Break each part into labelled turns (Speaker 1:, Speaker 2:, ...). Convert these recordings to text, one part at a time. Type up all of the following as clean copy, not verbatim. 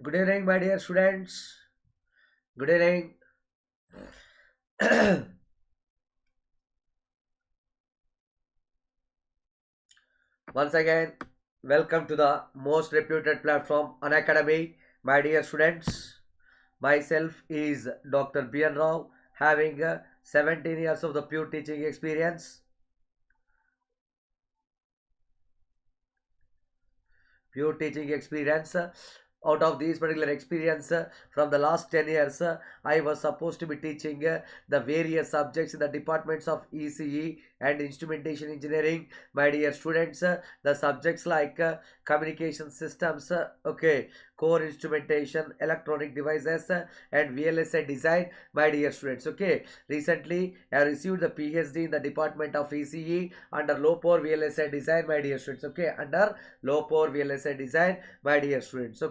Speaker 1: Good evening, my dear students. Good evening. Once again, welcome to the most reputed platform, Unacademy, my dear students. Myself is Dr. B.N. Rao, having 17 years of the pure teaching experience. Pure teaching experience. Out of these particular experience, from the last 10 years, I was supposed to be teaching the various subjects in the departments of ECE and instrumentation engineering. My dear students, the subjects like communication systems, core instrumentation, electronic devices, and VLSI design. My dear students, recently I received the PhD in the department of ECE under low power VLSI design. My dear students, under low power VLSI design, my dear students,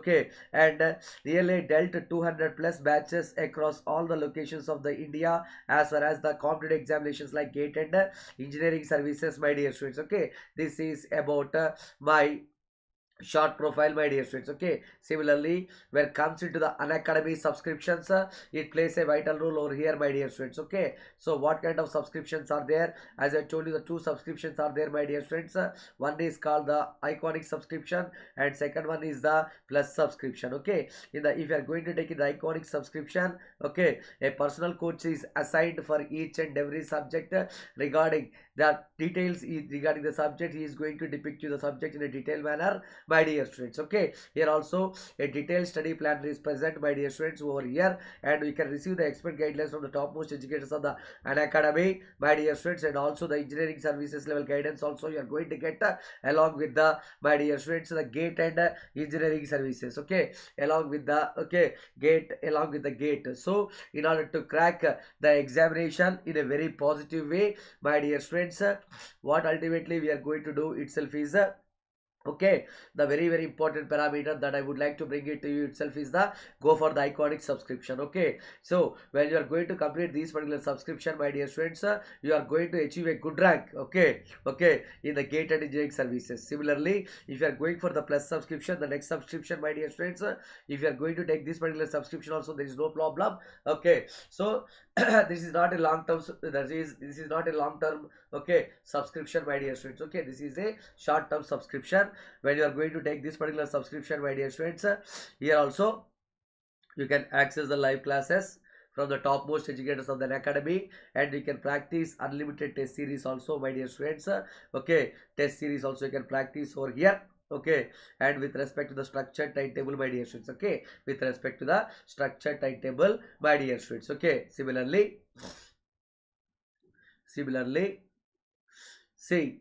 Speaker 1: and really dealt 200 plus batches across all the locations of the India, as far as the competitive examinations like GATE and engineering services, my dear students. This is about my short profile, my dear students. Similarly, when it comes into the Unacademy subscriptions, it plays a vital role over here, my dear students. So what kind of subscriptions are there? As I told you, the two subscriptions are there, my dear students. One is called the iconic subscription, and second one is the plus subscription. In the, if you are going to take the iconic subscription, a personal coach is assigned for each and every subject regarding the details. Regarding the subject, he is going to depict you the subject in a detailed manner, my dear students. Here also a detailed study plan is present, my dear students, over here, and we can receive the expert guidelines from the topmost educators of the Unacademy, my dear students, and also the engineering services level guidance also you are going to get along with the, my dear students, the GATE and engineering services, along with the GATE, along with the GATE. So in order to crack the examination in a very positive way, my dear students, what ultimately we are going to do itself is the very important parameter that I would like to bring it to you itself is the go for the iconic subscription. So when you are going to complete these particular subscription, my dear students, you are going to achieve a good rank, in the GATE and engineering services. Similarly, if you are going for the plus subscription, the next subscription, my dear students, if you are going to take this particular subscription also, there is no problem. So this is not a long term, this is not a long term subscription, my dear students. This is a short term subscription. When you are going to take this particular subscription, my dear students, here also you can access the live classes from the topmost educators of the academy, and you can practice unlimited test series also, my dear students. Test series also you can practice over here. And with respect to the structured timetable, my dear students, with respect to the structured timetable, my dear students, similarly, see,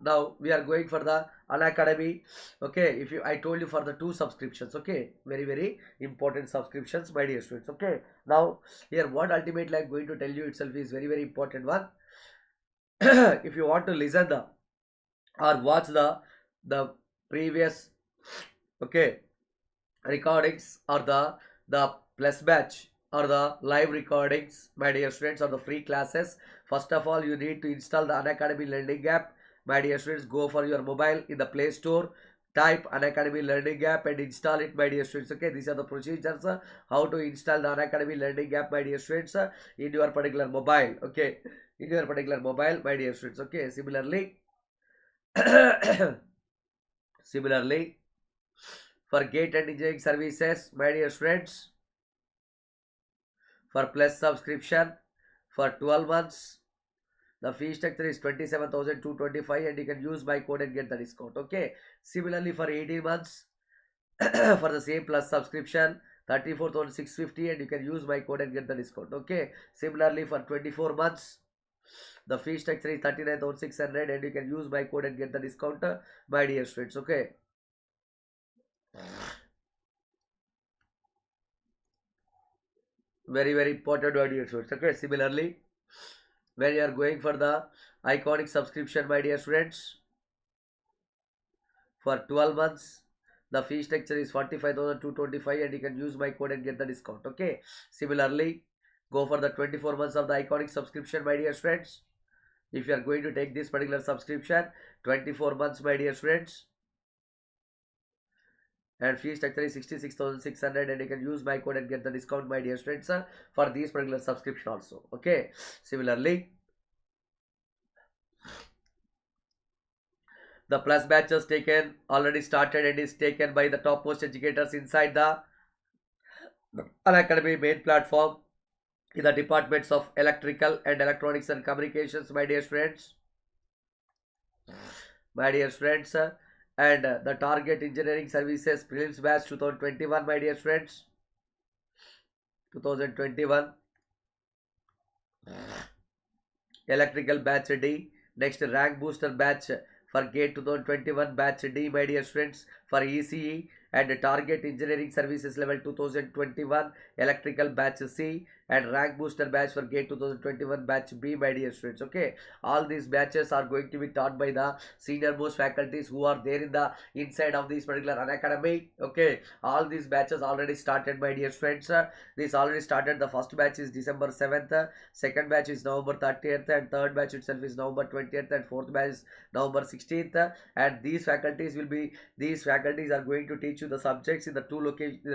Speaker 1: now we are going for the Unacademy. If you, I told you for the two subscriptions, very important subscriptions, my dear students. Now here what ultimately I'm going to tell you itself is very important one. If you want to listen the or watch the previous recordings, or the plus batch, or the live recordings, my dear students, or the free classes, first of all you need to install the Unacademy learning app, my dear students. Go for your mobile in the Play Store, type Unacademy learning app and install it, my dear students. These are the procedures how to install the Unacademy learning app, my dear students, in your particular mobile. In your particular mobile, my dear students. Similarly, similarly, for GATE and engineering services, my dear students, for plus subscription for 12 months, the fee structure is 27,225, and you can use my code and get the discount. Similarly, for 18 months, for the same plus subscription, 34,650, and you can use my code and get the discount. Similarly, for 24 months, the fee structure is 39,600, and you can use my code and get the discount, my dear students. Very important, my dear students. Similarly, when you are going for the iconic subscription, my dear students, for 12 months, the fee structure is 45,225, and you can use my code and get the discount. Similarly, go for the 24 months of the iconic subscription, my dear students. If you are going to take this particular subscription, 24 months, my dear students, and fee structure is 66,600, and you can use my code and get the discount, my dear students, for these particular subscription also. Okay, similarly, the plus batches taken already started and is taken by the topmost educators inside the Unacademy main platform in the departments of electrical and electronics and communications, my dear friends. My dear friends, and the target engineering services prelims batch 2021, my dear friends. 2021 electrical batch D. Next, rank booster batch for gate 2021 batch D, my dear friends, for ECE, and target engineering services level 2021 electrical batch C, and rank booster batch for gate 2021 batch B, my dear friends. Okay, all these batches are going to be taught by the senior most faculties who are there in the inside of this particular Unacademy. Okay, all these batches already started, my dear friends. This already started. The first batch is December 7th, second batch is November 30th, and third batch itself is November 20th, and fourth batch is November 16th. And these faculties are going to teach you the subjects in the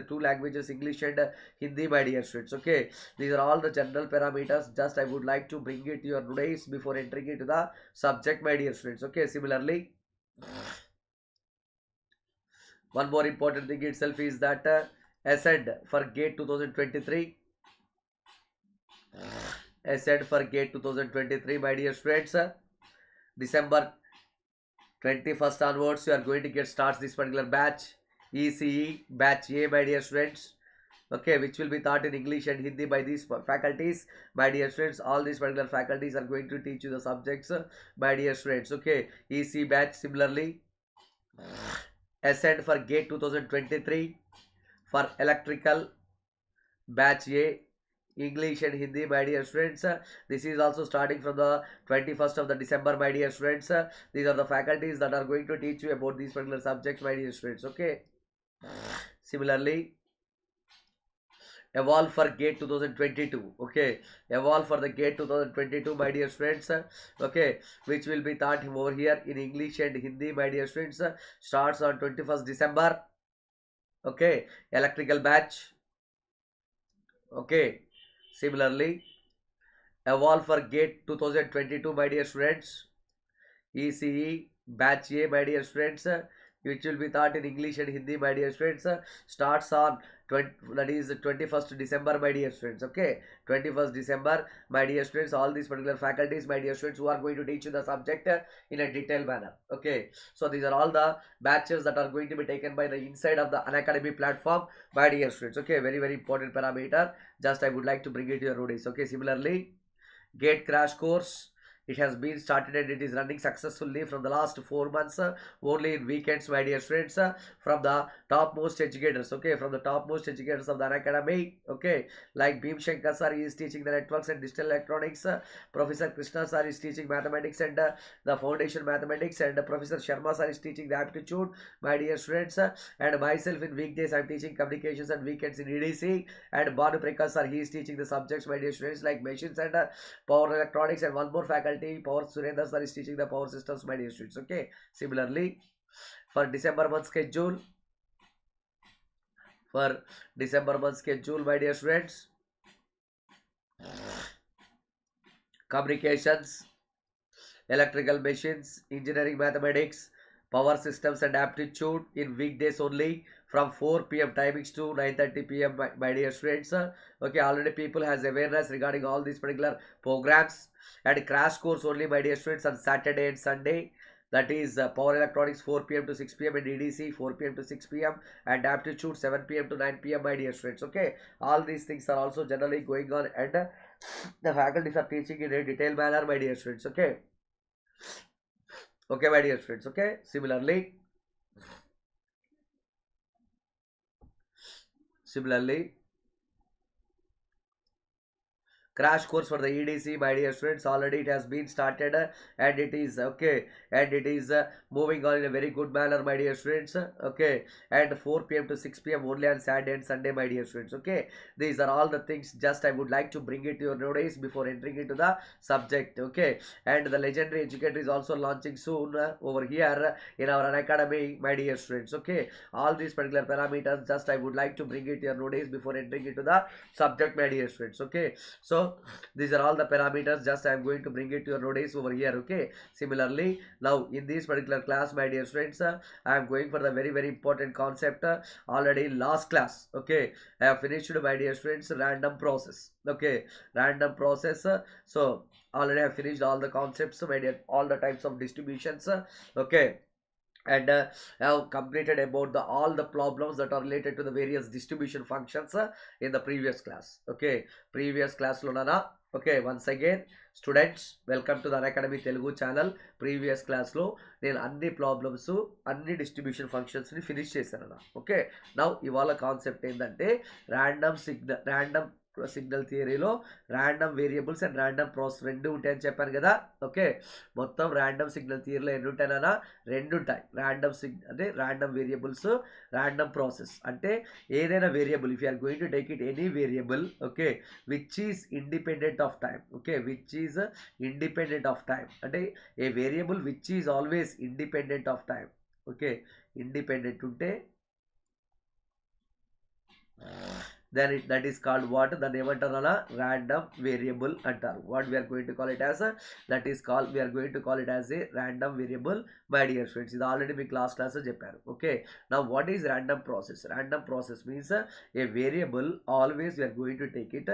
Speaker 1: two languages, English and Hindi, my dear students. Okay, these are all the general parameters. Just I would like to bring it to your notice before entering into the subject, my dear students. Okay, similarly, one more important thing itself is that ascend for gate 2023. Ascend for gate 2023, my dear students. December 21st onwards, you are going to get starts this particular batch, ECE batch A, my dear students. Okay, which will be taught in English and Hindi by these faculties, my dear students. All these particular faculties are going to teach you the subjects, my dear students. Okay, ECE batch similarly. Ascend for gate 2023 for electrical batch A, English and Hindi, my dear students. This is also starting from the 21st of the December, my dear students. These are the faculties that are going to teach you about these particular subjects, my dear students. Okay, similarly, evolve for gate 2022. Okay, evolve for the gate 2022, my dear students. Okay, which will be taught over here in English and Hindi, my dear students. Starts on 21st December. Okay, electrical batch. Okay, similarly, evolve for gate 2022, my dear students. ECE batch A, my dear students, which will be taught in English and Hindi, my dear students. Starts on 21st December, my dear students. Okay, 21st December, my dear students. All these particular faculties, my dear students, who are going to teach you the subject in a detailed manner. Okay, so these are all the batches that are going to be taken by the inside of the Unacademy platform, my dear students. Okay, very important parameter. Just I would like to bring it to your notice. Okay, similarly, gate crash course, it has been started and it is running successfully from the last 4 months, only in weekends, my dear friends, from the topmost educators. Okay, from the topmost educators of the Unacademy. Okay, like Bhim Shankar sir is teaching the networks and digital electronics, Professor Krishna sir is teaching mathematics and the foundation mathematics, and Professor Sharma sir is teaching the aptitude, my dear students, and myself in weekdays I am teaching communications and weekends in EDC, and Banu Prakash sir, he is teaching the subjects, my dear students, like machines and power electronics, and one more faculty, Power Surendra sir, is teaching the power systems, my dear students. Okay, similarly, for December month schedule, my dear students, communications, electrical machines, engineering mathematics, power systems and aptitude in weekdays only from 4 p.m. timings to 9:30 p.m. My dear students. Okay, already people has awareness regarding all these particular programs, and crash course only, my dear students, on Saturday and Sunday. That is power electronics 4 p.m. to 6 p.m. and EDC 4 p.m. to 6 p.m. and aptitude 7 p.m. to 9 p.m. my dear students. Okay, all these things are also generally going on, and the faculties are teaching in a detailed manner, my dear students. Okay. Okay, my dear friends. Okay, similarly, crash course for the EDC, my dear students. Already it has been started, and it is okay, and it is moving on in a very good manner, my dear students. Okay, and 4 p.m. to 6 p.m. only on Saturday and Sunday, my dear students. Okay, these are all the things just I would like to bring it to your notice before entering into the subject. Okay, and the legendary educator is also launching soon over here in our Unacademy, my dear students. Okay, all these particular parameters just I would like to bring it to your notice before entering into the subject, my dear students. Okay, so these are all the parameters just I am going to bring it to your notice over here. Okay, similarly now in this particular class, my dear students, I am going for the very important concept already last class. Okay, I have finished, my dear students, random process. Okay, random process. So already I have finished all the concepts, my dear, all the types of distributions. Okay, and I have completed about the all the problems that are related to the various distribution functions in the previous class. Okay, previous class lo nana. Okay, once again students, welcome to the Unacademy Telugu channel. Previous class lo నేను అన్ని problems అన్ని distribution functions ని finish చేశాను. Okay, now ఇవాళ concept ఏంటంటే random signal థియరీలో random variables and random process రెండు ఉంటాయని చెప్పాను కదా. ఓకే, మొత్తం ర్యాండమ్ సిగ్నల్ థియరీలో ఎన్ని ఉంటాయన్నా రెండు ఉంటాయి. అంటే ర్యాండమ్ వేరియబుల్స్, ర్యాండమ్ ప్రాసెస్. అంటే ఏదైనా variable, if you're going to take it any variable, okay, which is independent of time. Okay, which is independent of time అంటే a variable which is always independent of time. Okay, independent ఉంటే then that is called what? దాన్ని ఏమంటారు? random variable అంటారు. What we are going to call it as? We are going to call it as a random variable, my dear friends. ఇది already మీకు last class చెప్పారు. Okay, now what is random process? Random process means a variable, always we are going to take it,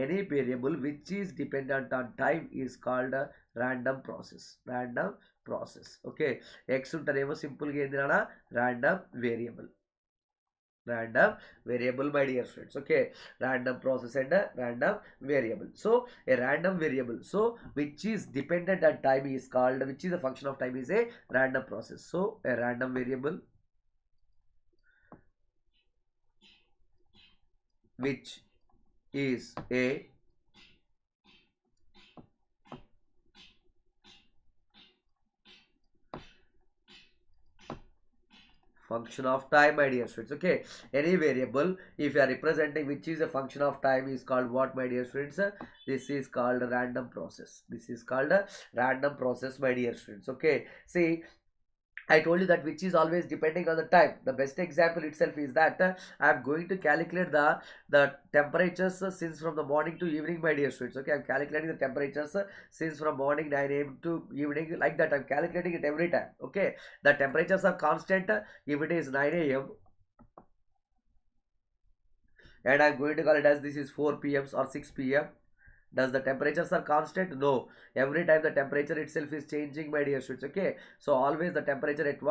Speaker 1: any variable which is dependent on time is called random process. Random process. Okay, x ఉంటేనేమో సింపుల్గా ఏందినా random variable. Random variable, my dear friends. Okay, random process and a random variable. So a random variable, so which is dependent on time is called, which is a function of time, is a random process. So a random variable which is a function of time, my dear friends. Okay, any variable if you are representing which is a function of time is called what, my dear friends? This is called a random process. This is called a random process, my dear friends. Okay, see, I told you that which is always depending on the time. The best example itself is that I am going to calculate the temperatures since from the morning to evening, my dear students. Okay, I am calculating the temperatures since from morning 9 a.m. to evening, like that I am calculating it every time. Okay, the temperatures are constant if it is 9 a.m. and I am going to call it as this is 4 p.m. or 6 p.m. Does the temperatures are constant? No, every time the temperature itself is changing, my dear students. Okay, so always the temperature at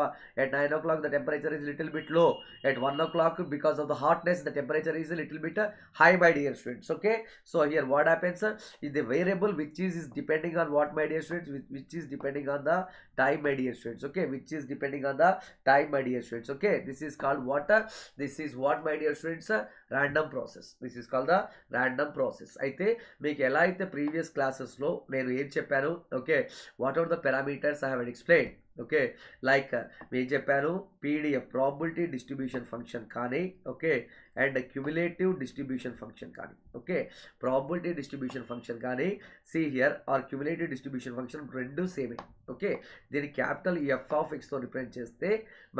Speaker 1: 9 o'clock the temperature is little bit low. At 1 o'clock, because of the hotness, the temperature is a little bit high, my dear students. Okay, so here what happens is the variable which is depending on what, my dear students? Which is depending on the time, my dear students. Okay, which is depending on the time, my dear students. Okay, this is called what? This is what, my dear students? Random process. This is called the random process. అయితే మీకు ఎలా అయితే previous క్లాసెస్లో నేను ఏం చెప్పాను? Okay, what are the parameters I have explain. Okay, like నేను చెప్పాను పీడిఎఫ్ ప్రాబిలిటీ డిస్ట్రిబ్యూషన్ ఫంక్షన్ కానీ, okay, and cumulative distribution function కానీ. ఓకే, ప్రాబిలిటీ డిస్ట్రిబ్యూషన్ ఫంక్షన్ కానీ, see here are cumulative distribution function రెండు సేమే. ఓకే, దీన్ని క్యాపిటల్ ఎఫ్ ఆఫ్ ఎక్స్తో రిప్రజెంట్ చేస్తే,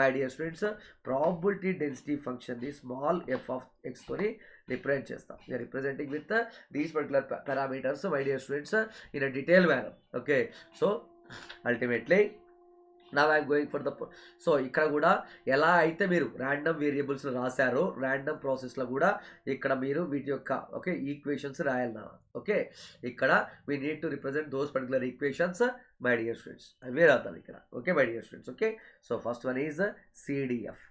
Speaker 1: my dear students, probability density function the small F of ఎక్స్తోని రిప్రజెంట్ చేస్తాం. We're representing with these particular parameters, my dear students, in a detail manner. Okay, so ultimately నా I'm going for the, so ఇక్కడ కూడా ఎలా అయితే మీరు random variables రాశారో ర్యాండమ్ ప్రాసెస్లో కూడా ఇక్కడ మీరు వీటి యొక్క ఓకే ఈక్వేషన్స్ రాయాలన్నా. ఓకే, ఇక్కడ we need to represent those particular equations, my dear students. అవే రాద్దాం ఇక్కడ. Okay, my dear students. Okay, so first one is CDF.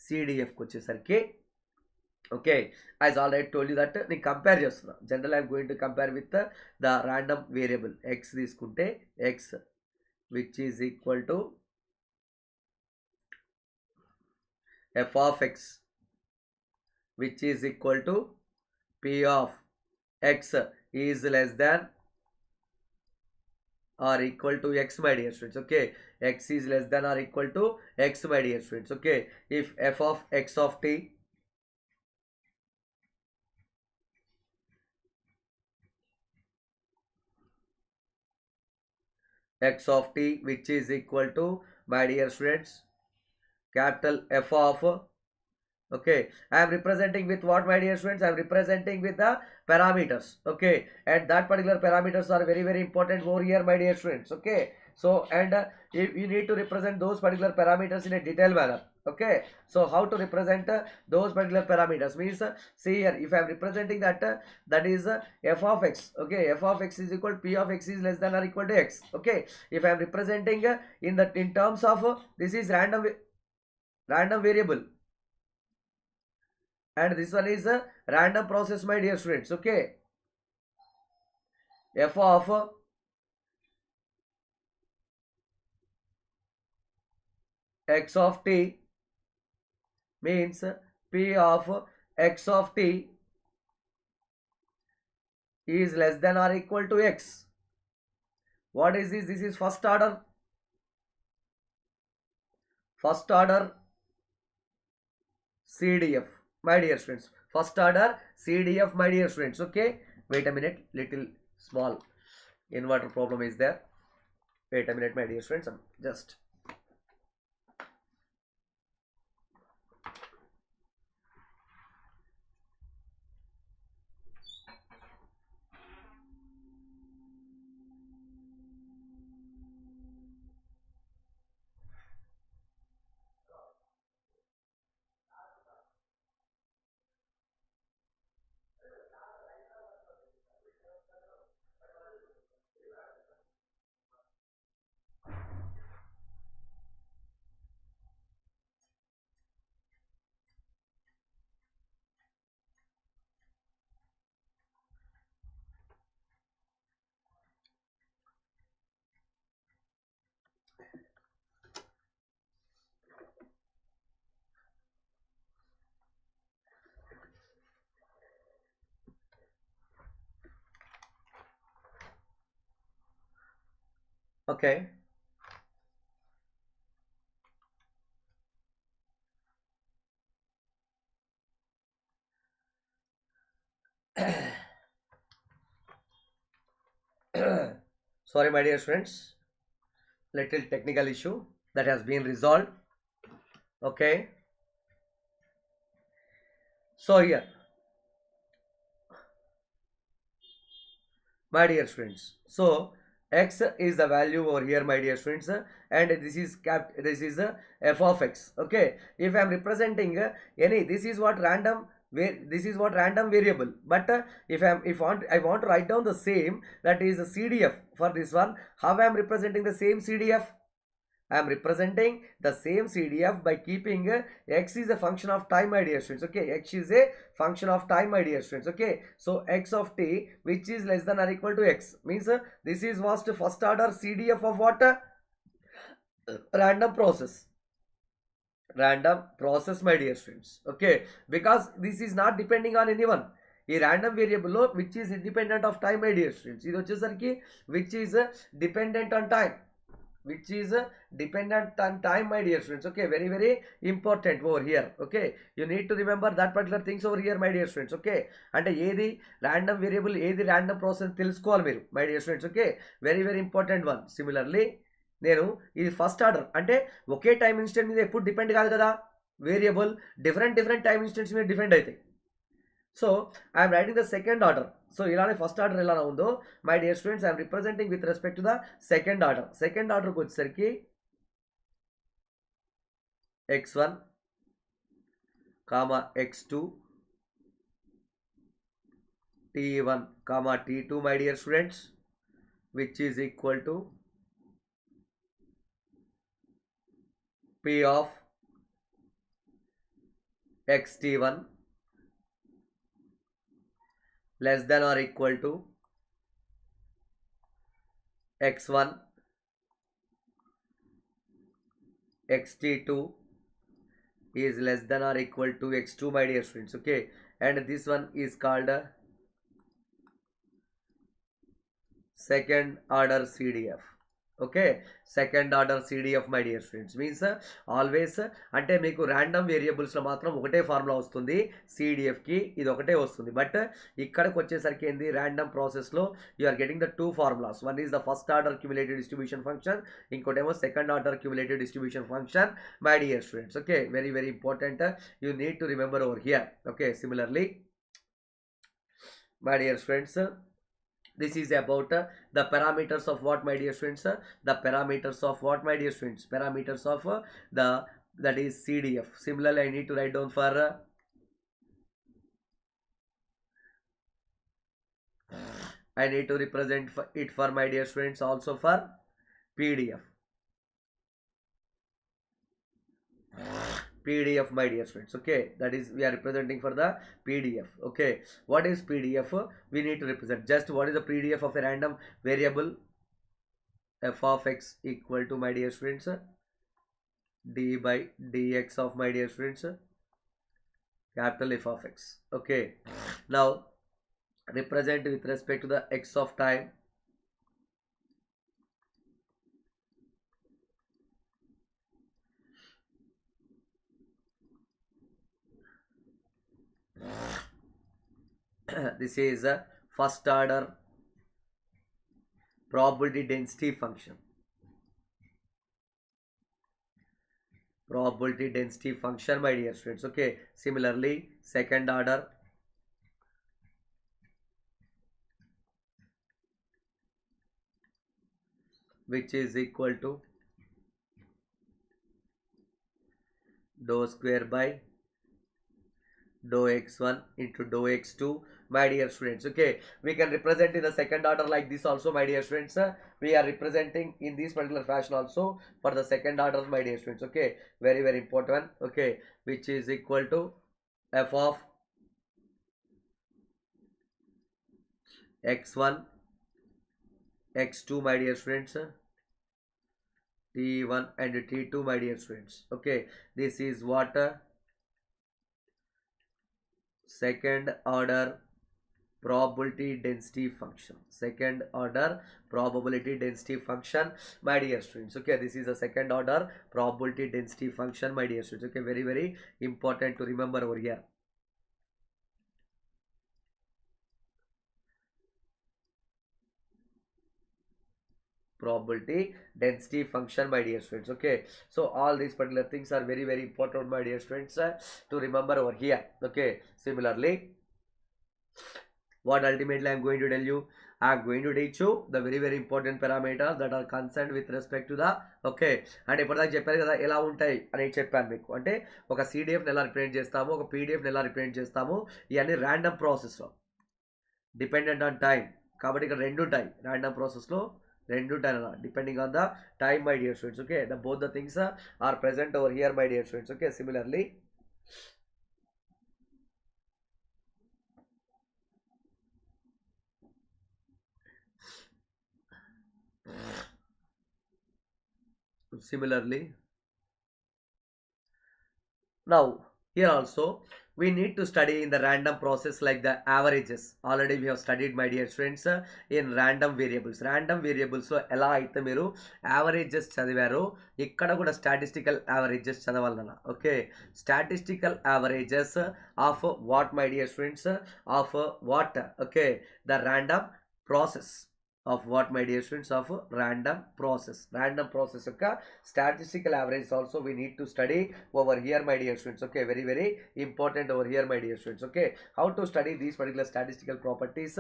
Speaker 1: సిడిఎఫ్కి వచ్చేసరికి, okay, as already told you that నేను కంపేర్ చేస్తున్నా. General I'm going to compare with the random variable X తీసుకుంటే, X which is equal to F of X which is equal to P of x is less than or equal to x, my dear students. Okay, x is less than or equal to x, my dear students. Okay, if f of x of t which is equal to, my dear students, capital F of, okay, I am representing with what, my dear students? I am representing with the parameters. Okay, and that particular parameters are very very important over here, my dear students. Okay, so and if you need to represent those particular parameters in a detailed manner. Okay, so how to represent those particular parameters means, see here, if I am representing that, that is f of x. Okay, f of x is equal, p of x is less than or equal to x. Okay, if I am representing in terms of this is random variable, and this one is a random process, my dear students. Okay, f of x of t means p of x of t is less than or equal to x. What is this? This is first order CDF, my dear students. First order CDF, my dear students. Okay, wait a minute, little small inverter problem is there. Wait a minute, my dear students. Just okay. Sorry, my dear students, little technical issue that has been resolved. Okay, so here, my dear students, so x is the value over here, my dear students, and this is f of x. Okay, if I am representing any, this is what random, where this is what random variable, but if I want to write down the same, that is a CDF for this one. How I am representing the same CDF? I am representing the same CDF by keeping x is a function of time, my dear students. Okay, x is a function of time, my dear students. Okay, so x of t which is less than or equal to x means this is was the first order CDF of what? Random process. Random process, my dear students. Okay, because this is not depending on anyone. ఈ random variable which is independent of time, my dear students. ఇది వచ్చేసరికి which is dependent on time. Which is dependent on time, my dear students. Okay, very very important over here. Okay, you need to remember that particular things over here, my dear students. Okay, అంటే ఏది random variable, ఏది random process తెలుసుకోవాలి మీరు, my dear students. Okay, very very important one. Similarly, నేను ఇది first order అంటే ఒకే time instant మీద ఎప్పుడు డిపెండ్ కాదు కదా, వేరియబుల్ డిఫరెంట్ టైం ఇన్స్టెంట్స్ మీద డిపెండ్ అవుతాయి. So I'm writing the second order. So ఇలానే ఫస్ట్ ఆర్డర్ ఎలా ఉందో, my dear students, I'm representing with respect to the second order. Second ఆర్డర్కి వచ్చేసరికి x1 comma x2 t1 comma t2, my dear students, which is equal to p of xt1 less than or equal to x1 xt2 is less than or equal to x2, my dear students. Okay, and this one is called second order CDF. Okay, second order CDF my dear students means always అంటే మీకు random వేరియబుల్స్లో మాత్రం ఒకటే formula వస్తుంది, సిడిఎఫ్కి ఇది ఒకటే వస్తుంది. But ఇక్కడికి వచ్చేసరికి ఏంది, ర్యాండమ్ ప్రాసెస్లో you are getting the two formulas. One is the first order cumulative distribution function, ఇంకోటేమో second order cumulative distribution function my dear students. Okay, very very important, you need to remember over here. Okay, similarly my dear students, this is about the parameters of what, my dear students, the parameters of what, my dear students, parameters of the that is CDF. Similarly, I need to write down for I need to represent it for my dear students also for PDF. PDF, my dear students. Okay, that is we are representing for the PDF. Okay, what is PDF? We need to represent just what is the PDF of a random variable f of x equal to, my dear students, d by dx of, my dear students, capital F of x. Okay, now represent with respect to the x of time. This is a first order probability density function. Probability density function, my dear students. Okay, similarly second order which is equal to dou square by dou x1 into dou x2, my dear students. Okay, we can represent in the second order like this also, my dear students. We are representing in this particular fashion also for the second order, my dear students. Okay, very very important. Okay, which is equal to f of x1 x2, my dear students, t1 and t2, my dear students. Okay, this is what second order probability density function. Second order probability density function, my dear students. Okay, this is a second order probability density function, my dear students. Okay, very very important to remember over here. Probability density function, my dear students. Okay, so all these particular things are very very important, my dear students, to remember over here. Okay, similarly what ultimately I am going to tell you, I am going to teach you the very very important parameters that are concerned with respect to the okay. అంటే ఇప్పటిదాకా చెప్పారు కదా ఎలా ఉంటాయి అనేది చెప్పాను మీకు. అంటే ఒక సిడిఎఫ్ని ఎలా రిప్రజెంట్ చేస్తాము, ఒక పీడిఎఫ్ని ఎలా రిప్రజెంట్ చేస్తాము, ఇవన్నీ ర్యాండమ్ ప్రాసెస్లో డిపెండెంట్ ఆన్ టైం. కాబట్టి ఇక్కడ రెండు ఉంటాయి ర్యాండమ్ ప్రాసెస్లో, రెండు ఉంటాయి అలా depending on the time, my dear students. Okay, the both the things are present over here, my dear students. Okay, similarly now here also we need to study in the random process like the averages. Already we have studied, my dear students, in random variables. Random variables లో ఎలా అయితే మీరు averages చదివారో ఇక్కడ కూడా statistical averages చదవాలన్నా. Okay, statistical averages of what, my dear students, of what? Okay, the random process of what, my dear students, of random process యొక్క statistical average also we need to study over here, my dear students. Okay, very very important over here, my dear students. Okay, how to study these particular statistical properties,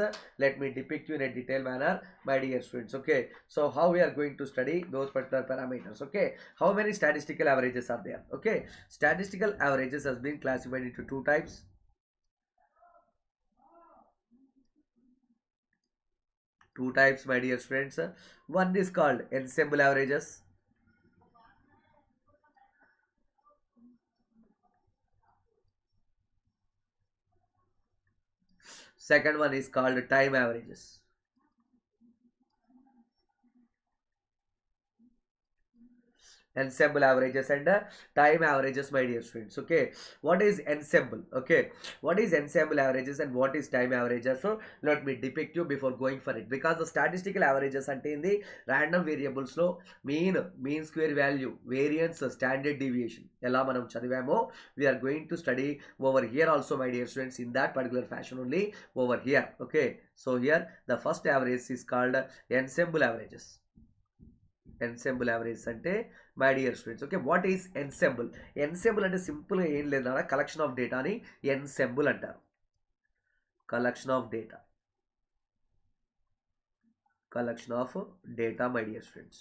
Speaker 1: let me depict you in a detailed manner, my dear students. Okay, so how we are going to study those particular parameters. Okay, how many statistical averages are there? Okay, statistical averages has been classified into two types. Two types, my dear friends. One is called ensemble averages. Second one is called time averages. ensemble averages and time averages, my dear students. Okay, what is ensemble? Okay, what is ensemble averages and what is time averages? So let me depict you before going for it, because the statistical averages ante in the random variables lo mean square value, variance, standard deviation ela manam chadivamo, we are going to study over here also, my dear students, in that particular fashion only over here. Okay, so here the first average is called ensemble averages. Ensemble averages ante, my dear students, okay, what is ensemble? Ensemble ante simple ga em ledana, collection of data ni ensemble antaru. Collection of data, my dear students.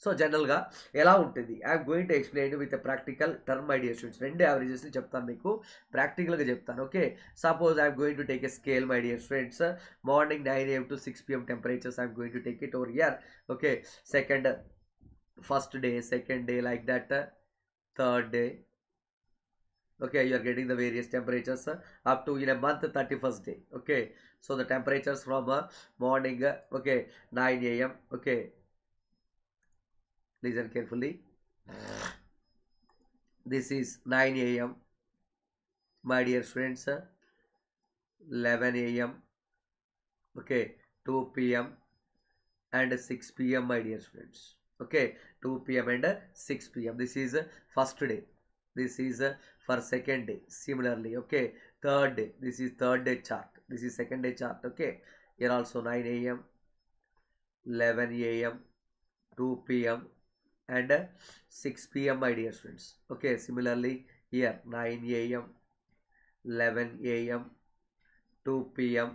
Speaker 1: So జనరల్గా ఎలా ఉంటుంది, I'm going to explain with a practical term, my dear students. రెండు యావరేజెస్ని చెప్తాను మీకు, ప్రాక్టికల్గా చెప్తాను. Okay, suppose I'm going to take a scale, my dear students. Morning 9 AM to 6 PM temperatures I'm going to take it over here. Okay, first day, second day, like that, third day. Okay, you are getting the various temperatures up to in a month 31st day. Okay, so the temperatures from morning, okay, 9 AM. Okay, listen carefully. This is 9 AM, my dear students. 11 AM, okay, 2 PM and 6 PM, my dear students. Okay, 2 PM and 6 PM. This is first day. This is for second day. Similarly, okay, third day. This is third day chart. This is second day chart. Okay, here also 9 AM, 11 AM, 2 PM and 6 PM, my dear students. Okay, similarly here 9 AM, 11 AM, 2 PM,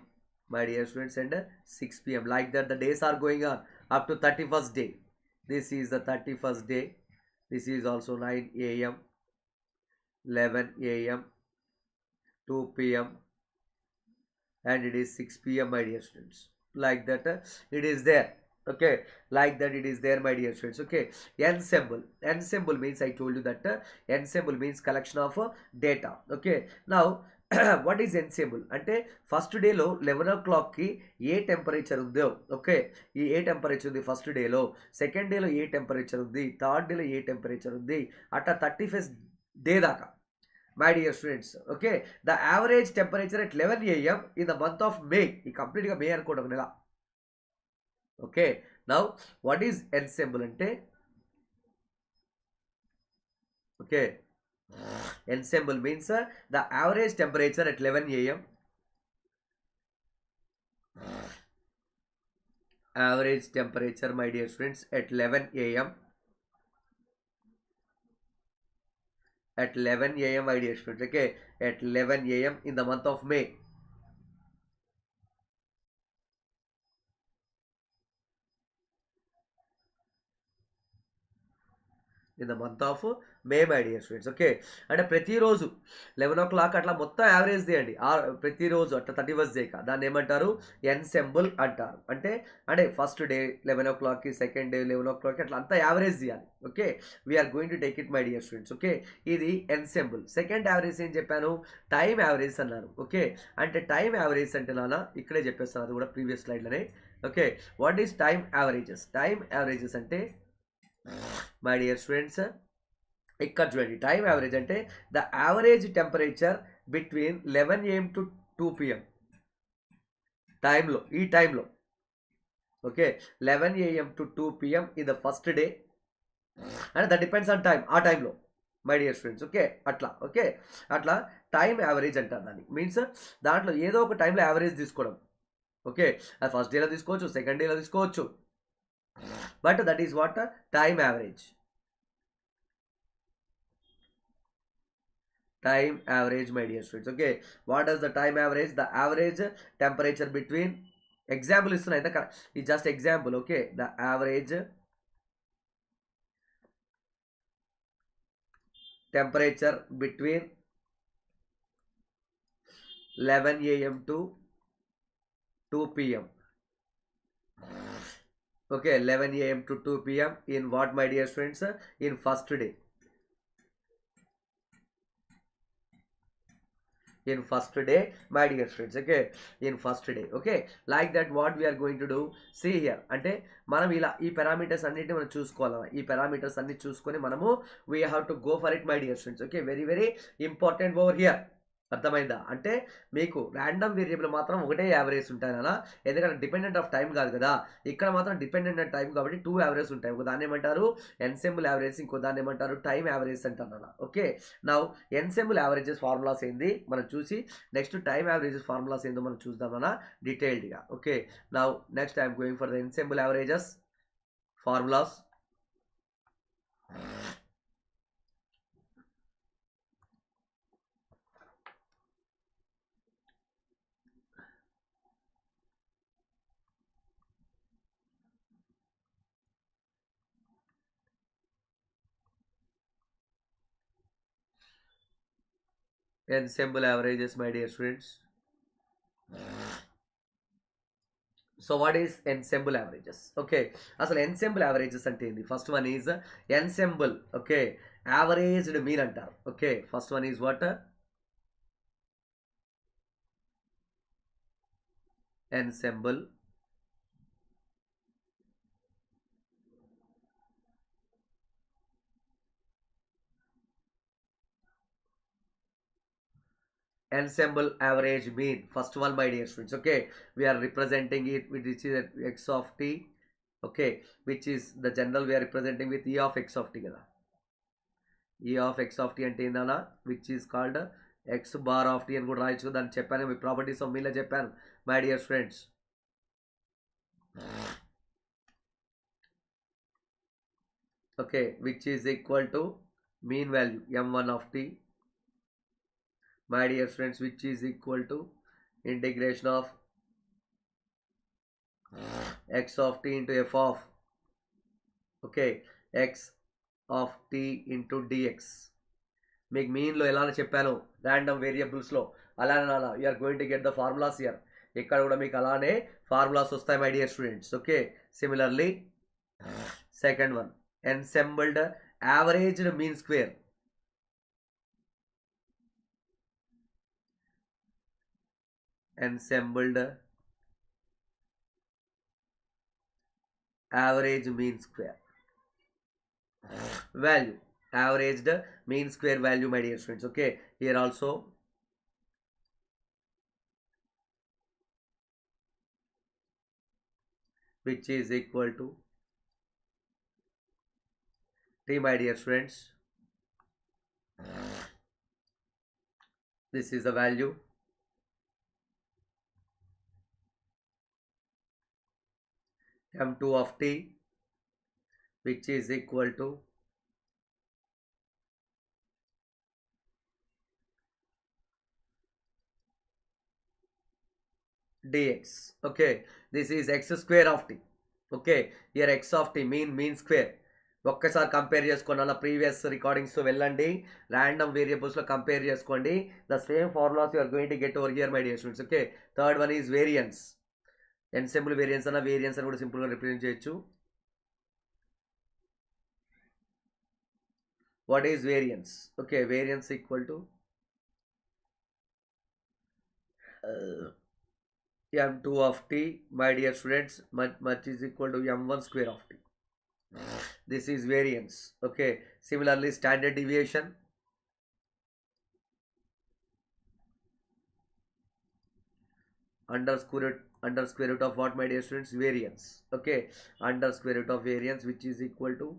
Speaker 1: my dear students, and 6 PM. Like that the days are going on up to 31st day. This is the 31st day. This is also 9 AM, 11 AM, 2 PM and it is 6 PM, my dear students. Like that it is there. Okay, like that it is there, my dear students. Okay, ensemble means, I told you that ensemble means collection of data. Okay, now what is ensemble అంటే first డేలో 11 o'clock కి ఏ temperature ఉందో, okay, ఈ ఏ temperature ఉంది first డేలో, second డేలో ఏ temperature ఉంది, third డేలో ఏ టెంపరేచర్ ఉంది, అట్లా 31st డే దాకా, my dear students. Okay, the average temperature at 11 AM in the month of May. ఈ కంప్లీట్గా మే అనుకోవడం నెల. Okay, now what is ensemble ante? Okay, ensemble means the average temperature at 11 AM. Average temperature, my dear students, at 11 AM. At 11 AM, my dear students. Okay, at 11 AM in the month of May. In the month of May, my dear students. Okay, అంటే ప్రతిరోజు 11 o'clock అట్లా మొత్తం average తీయండి, ప్రతిరోజు అట్లా 31st day దాన్ని ఏమంటారు, ensemble అంటారు. అంటే ఫస్ట్ డే 11 o'clock కి, సెకండ్ డే 11 o'clock కి, అట్లా అంతా యావరేజ్ తీయాలి. Okay, we are going to take it, my dear students. Okay, ఇది ఎన్సెంబుల్. సెకండ్ యావరేజ్ ఏం చెప్పాను, టైం యావరేజ్ అన్నాను. ఓకే, అంటే టైం యావరేజ్ అంటే నాన్న ఇక్కడే చెప్పేస్తాను, అది కూడా ప్రీవియస్ స్లైడ్లోనే. Okay, what is time averages? Time averages అంటే, మై డియర్ స్టూడెంట్స్, ఇక్కడ చూడండి, టైం యావరేజ్ అంటే the average temperature between 11 AM to 2 PM టైంలో, ఈ టైంలో. Okay, 11 AM to 2 PM in the first day, and that depends on time, ఆ టైంలో, my dear students. Okay, అట్లా. ఓకే, అట్లా టైం యావరేజ్ అంటారు దాన్ని. మీన్స్ దాంట్లో ఏదో ఒక టైంలో యావరేజ్ తీసుకోవడం. ఓకే, అది ఫస్ట్ డేలో తీసుకోవచ్చు, సెకండ్ డేలో తీసుకోవచ్చు, but that is what time average. Time average, my dear students. Okay, what does the time average? The average temperature between, example is just example. Okay, the average temperature between 11 AM to 2 PM. Okay, 11 AM to 2 PM in what, my dear students? In first day. in first day, my dear students. Okay, in first day. Okay, like that what we are going to do, see here అంటే మనం ఇలా ఈ parameters అన్నిటిని మనం చూసుకోవాలి. ఈ parameters అన్ని చూసుకొని మనము we have to go for it, my dear students. Okay, very very important over here. అర్థమైందా? అంటే మీకు ర్యాండమ్ వేరియబుల్ మాత్రం ఒకటే యావరేజ్ ఉంటాయి అలా, ఎందుకంటే డిపెండెంట్ ఆఫ్ టైం కాదు కదా. ఇక్కడ మాత్రం డిపెండెంట్ ఆఫ్ టైం కాబట్టి 2 యావరేజ్ ఉంటాయి. ఒక దాన్ని ఏమంటారు ఎన్సెంబుల్ యావరేజ్, ఇంకో దాన్ని ఏమంటారు టైం యావరేజ్ అంటారు అలా. Okay, now ensemble averages formulas ఏంది మనం చూసి నెక్స్ట్ టైం యావరేజెస్ ఫార్ములాస్ ఏందో మనం చూద్దాం అలా డీటెయిల్డ్గా. Okay, now next I'm going for the ensemble averages formulas. Ensemble averages, my dear students. So what is ensemble averages? Okay, అసలు ensemble averages అంటే ఏంది? First one is ensemble. Okay, averaged mean అంటారు. Okay, first one is what? Ensemble. Ensemble average mean, first one, my dear students. Okay, we are representing it with which is x of t. Okay, which is the general we are representing with e of x of t kada. E of x of t అంటే ఏందన్నా, which is called x bar of t అని కూడా రాయొచ్చు. దాన్ని చెప్పాను మీ properties of మీన్లో చెప్పాను, my dear friends. Okay, which is equal to mean value m1 of t, my dear friends, which is equal to integration of x of t into f of, okay, x of t into dx. మీకు మీన్లో ఎలా చెప్పాను random వేరియబుల్స్లో అలానే అలా you are going to get the formulas here. ఇక్కడ కూడా మీకు అలానే ఫార్ములాస్ వస్తాయి, my dear students. Okay, similarly second one ensembled averaged mean square. Ensembled average mean square value, averaged mean square value, my dear students. Okay, here also which is equal to t, my dear students. This is the value m2 of t, which is equal to dx. Okay, this is x square of t. Okay, here x of t mean square. ఒక్కసారి compare చేసుకోండి, అలా previous recordings వెళ్ళండి, random వేరియబుల్స్లో compare చేసుకోండి. The same formulas you are going to get over here, my dear students. Okay, third one is variance. Ensemble variance అన్న variance అని కూడా సింపుల్గా రిప్రజెంట్ చేయొచ్చు. What is variance? Okay, variance equal to m2 of t, my dear students, much is equal to m1 square of t. This is variance. Okay, similarly standard deviation, under square root of what, my dear students? Variance. Okay, under square root of variance, which is equal to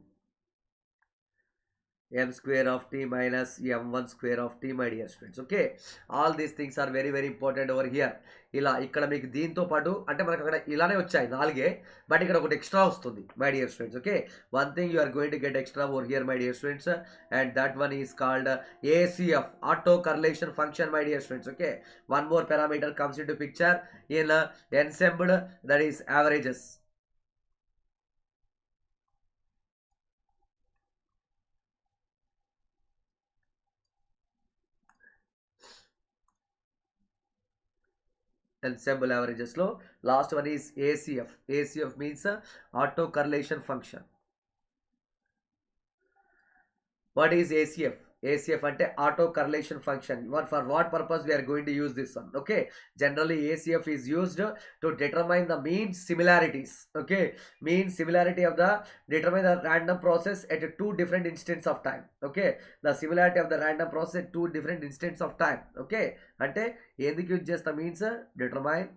Speaker 1: m square of t minus m1 square of t, my dear students. Okay, all these things are very very important over here. ఇలా ఇక్కడ మీకు దీంతో పాటు అంటే మనకు అక్కడ ఇలానే వచ్చాయి నాలుగే, బట్ ఇక్కడ ఒకటి ఎక్స్ట్రా వస్తుంది, my dear students. Okay, one thing you are going to get extra over here, my dear students, and that one is called ACF, auto correlation function, my dear students. Okay, one more parameter comes in to picture in ensembled, that is averages. Ensemble averages లో last one is ACF. ACF means auto correlation function. What is ACF? ACF ante auto correlation function. For what purpose we are going to use this one? Okay, generally ACF is used to determine the mean similarities. Okay, mean similarity of the determine the random process at two different instants of time. Okay, the similarity of the random process at two different instants of time. Okay, ante ఎందుకు use చేస్తా means determine,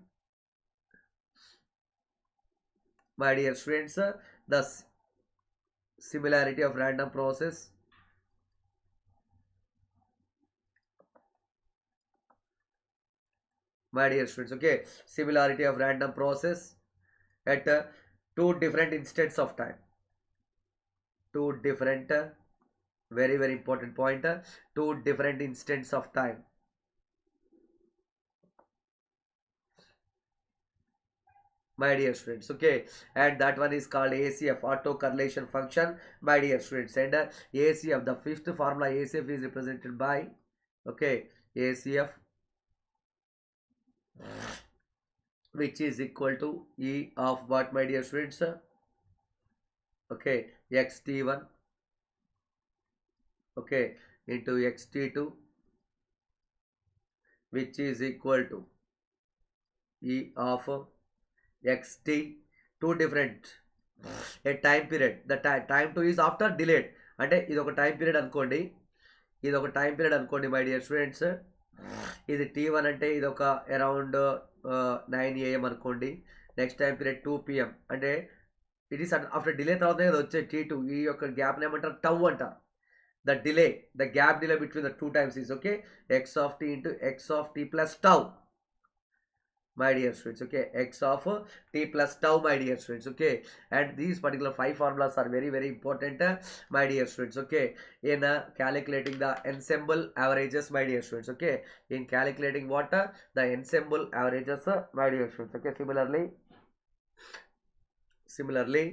Speaker 1: my dear students, the similarity of random process my dear students. Okay, similarity of random process at two different instants of time. Two different very very important point, two different instants of time. My dear students, okay, and that one is called ACF, auto correlation function, my dear students. And ACF, the fifth formula ACF is represented by, okay, ACF, which is equal to E of what, my dear students? Okay, xt1, okay, into xt2, which is equal to E of xt, two different a time period. The time 2 is after delayed, అంటే ఇది ఒక time period అనుకోండి, ఇది ఒక time period అనుకోండి my dear students. ఇది T1 అంటే ఇది ఒక అరౌండ్ 9 AM అనుకోండి. నెక్స్ట్ టైం పీరియడ్ 2 PM అంటే ఇట్ ఈస్ ఆఫ్టర్ డిలే తర్వాత కదా వచ్చే T2. ఈ యొక్క గ్యాప్ ఏమంటారు? టౌ అంటారు. The delay, the gap delay between the two times is, okay, x of t into x of t plus tau, my dear students. Okay, x of t plus tau, my dear students. Okay, and these particular 5 formulas are very very important, my dear students. Okay, in calculating the ensemble averages, my dear students. Okay, in calculating what, the ensemble averages, my dear students. Okay, similarly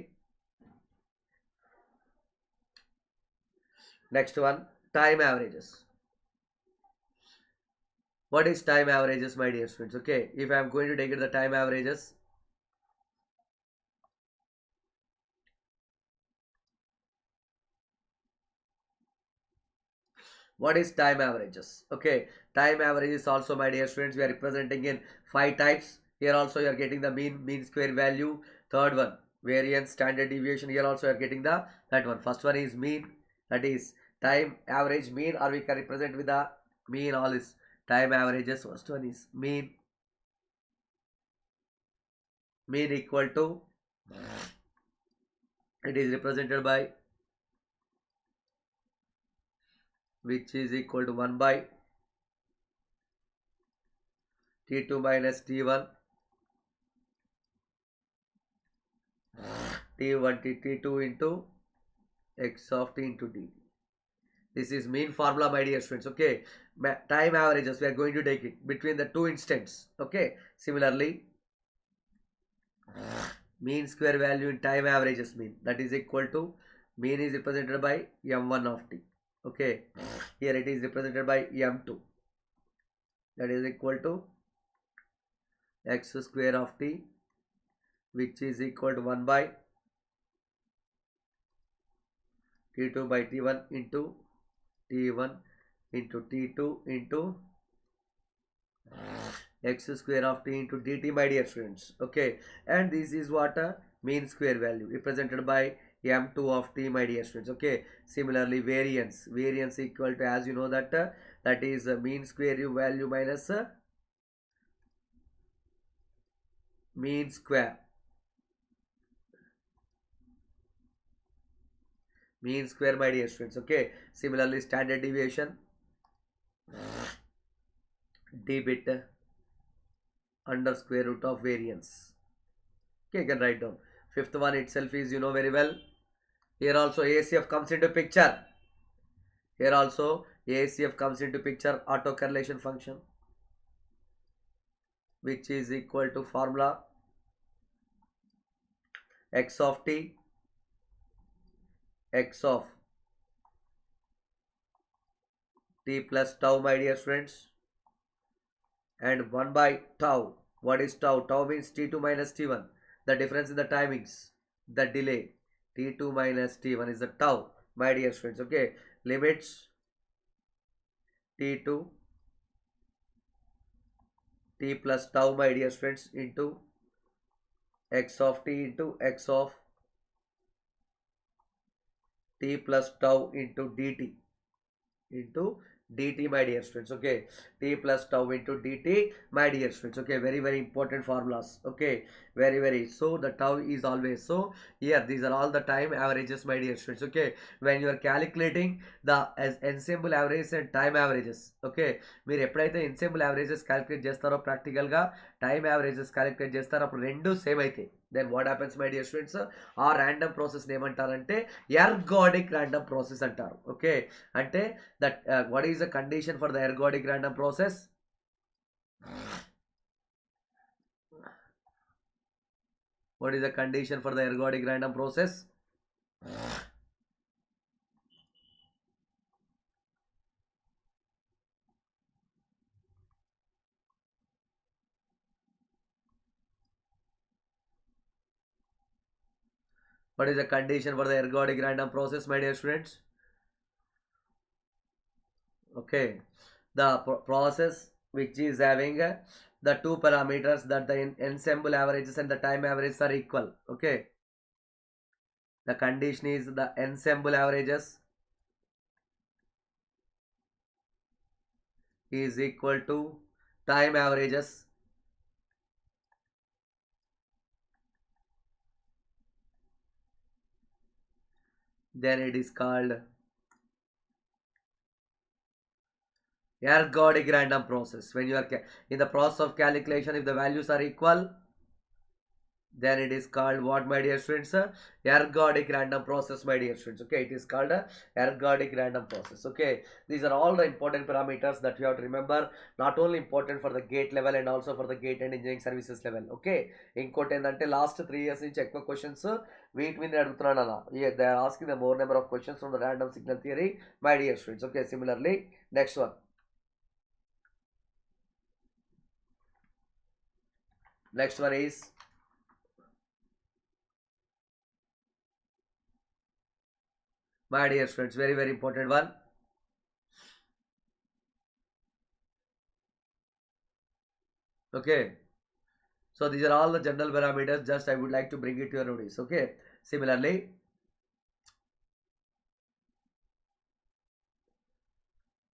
Speaker 1: next one, time averages. What is time averages, my dear students? Okay, if I am going to take it the time averages, what is time averages? Okay, time average is also, my dear students, we are representing in 5 types. Here also you are getting the mean square value. Third one, variance, standard deviation. Here also you are getting the that one. First one is mean, that is time average mean, or we can represent with the mean. All is time averages. First one is mean equal to, it is represented by, which is equal to 1 by T2 minus T1, T1 T2 into x of t into dt. This is mean formula, my dear students. Okay, time averages we are going to take it between the two instants. Okay, similarly mean square value in time averages mean, that is equal to, mean is represented by m1 of t. Okay, here it is represented by m2, that is equal to x square of t, which is equal to 1 by T2 by T1 into T1 into T2 into x square of t into dt, my dear students. Okay, and this is what a mean square value represented by m2 of t, my dear students. Okay, similarly variance equal to, as you know, that that is mean square value minus mean square, my dear students. Okay, similarly standard deviation, d bit under square root of variance. Okay, you can write down. Fifth one itself is, you know very well. Here also ACF comes into picture. Here also ACF comes into picture, auto correlation function, which is equal to formula x of t, x of t plus tau, my dear students, and 1 by tau. What is tau? Tau means T2 minus T1, the difference in the timings, the delay. T2 minus T1 is the tau, my dear students. Okay, limits t2 t plus tau, my dear friends, into x of t into x of t plus tau into dt, my dear friends. Okay, t plus tau into dt, my dear friends. Okay, very important formulas. Okay, very, so the tau is always, so here these are all the time averages, my dear friends. Okay, when you are calculating the ensemble averages and time averages, okay, మీరు ఎప్పుడైతే ensemble averages calculate చేస్తారో practical గా time averages calculate చేస్తారో అప్పుడు రెండు same అయితే then what happens, my dear students, ఆ random process ఏమంటారంటే ergodic random process అంటారు. ఓకే, అంటే that what is the condition for the ergodic random process? What is the condition for the ergodic random process? What is the condition for the ergodic random process, my dear students? Okay, the process which is having the two parameters that the ensemble averages and the time averages are equal. Okay, the condition is the ensemble averages is equal to time averages, then it is called ergodic random process. When you are in the process of calculation, if the values are equal, then it is called what, my dear students? Ergodic random process, my dear students. Okay, it is called a ergodic random process. Okay, these are all the important parameters that you have to remember, not only important for the gate level and also for the gate and engineering services level. Okay, ఇంకోటి ఏంటంటే last 3 years నుంచి ఎక్కువ questions వీటి మీద అడుగుతున్నాను అన్న. They are asking the more number of questions from the random signal theory, my dear students. Okay, similarly, next one. Next one is my dear students, very important one. Okay, so these are all the general parameters, just I would like to bring it to your notice. Okay, similarly,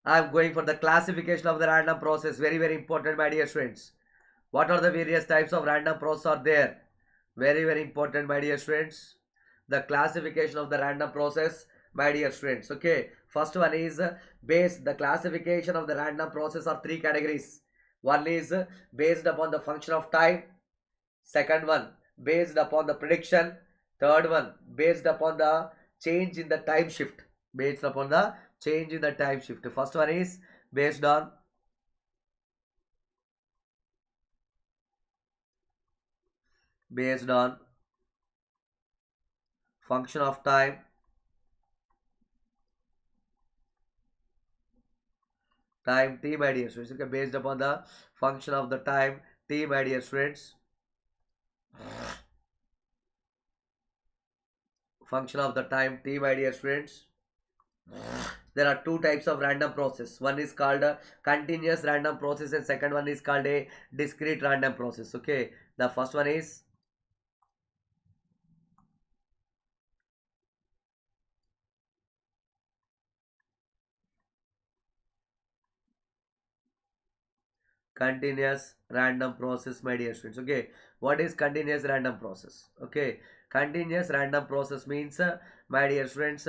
Speaker 1: I am going for the classification of the random process. Very important, my dear students. What are the various types of random process are there? Very important, my dear students. The classification of the random process, my dear students. Okay, first one is based. The classification of the random process are 3 categories. One is based upon the function of time. Second one based upon the prediction. Third one based upon the change in the time shift. Based upon the change in the time shift. First one is based on function of time, t, my dear students. Okay, based upon the function of the time t, my dear students. Function of the time t, my dear students. There are 2 types of random process. One is called a continuous random process and second one is called a discrete random process. Okay, the first one is continuous random process, my dear students. Okay, what is continuous random process? Okay, continuous random process means my dear students,